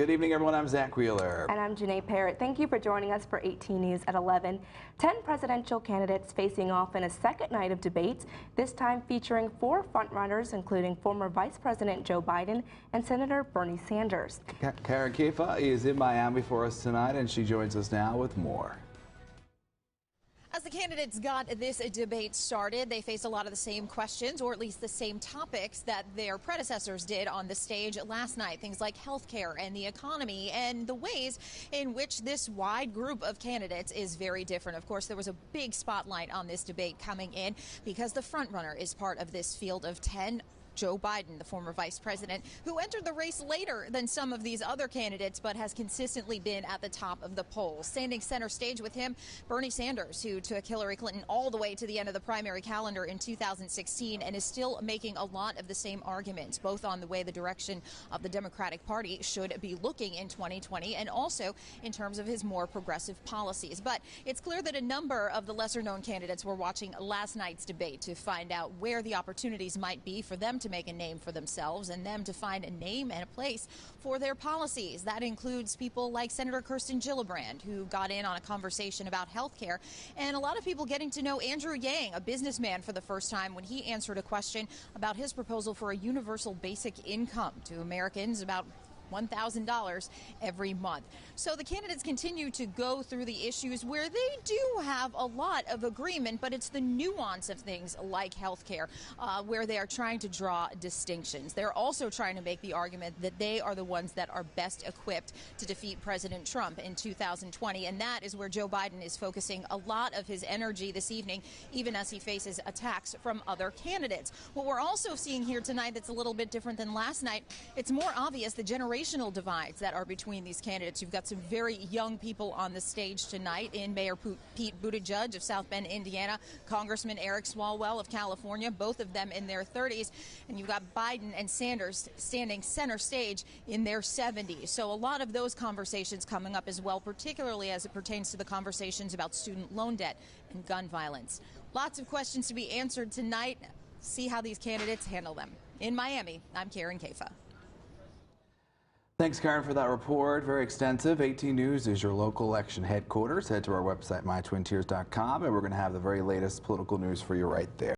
Good evening, everyone. I'm Zach Wheeler. And I'm Janae Parrott. Thank you for joining us for 18 News at 11. 10 presidential candidates facing off in a second night of debates, this time featuring 4 frontrunners, including former Vice President Joe Biden and Senator Bernie Sanders. Karen Caifa is in Miami for us tonight, and she joins us now with more. As the candidates got this debate started, they faced a lot of the same questions, or at least the same topics that their predecessors did on the stage last night. Things like health care and the economy and the ways in which this wide group of candidates is very different. Of course, there was a big spotlight on this debate coming in because the frontrunner is part of this field of 10. Joe Biden, the former vice president, who entered the race later than some of these other candidates, but has consistently been at the top of the polls. Standing center stage with him, Bernie Sanders, who took Hillary Clinton all the way to the end of the primary calendar in 2016 and is still making a lot of the same arguments, both on the way the direction of the Democratic Party should be looking in 2020 and also in terms of his more progressive policies. But it's clear that a number of the lesser-known candidates were watching last night's debate to find out where the opportunities might be for them to make a name for themselves and them to find a name and a place for their policies. That includes people like Senator Kirsten Gillibrand, who got in on a conversation about health care, and a lot of people getting to know Andrew Yang, a businessman, for the first time when he answered a question about his proposal for a universal basic income to Americans, about $1,000 every month. So the candidates continue to go through the issues where they do have a lot of agreement, but it's the nuance of things like health care where they are trying to draw distinctions. They're also trying to make the argument that they are the ones that are best equipped to defeat President Trump in 2020, and that is where Joe Biden is focusing a lot of his energy this evening, even as he faces attacks from other candidates. What we're also seeing here tonight that's a little bit different than last night, it's more obvious the generational divides that are between these candidates. You've got some very young people on the stage tonight in Mayor Pete Buttigieg of South Bend, Indiana, Congressman Eric Swalwell of California, both of them in their 30s, and you've got Biden and Sanders standing center stage in their 70s. So a lot of those conversations coming up as well, particularly as it pertains to the conversations about student loan debt and gun violence. Lots of questions to be answered tonight. See how these candidates handle them. In Miami, I'm Karen Caifa. Thanks, Karen, for that report. Very extensive. 18 News is your local election headquarters. Head to our website, mytwintiers.com, and we're going to have the very latest political news for you right there.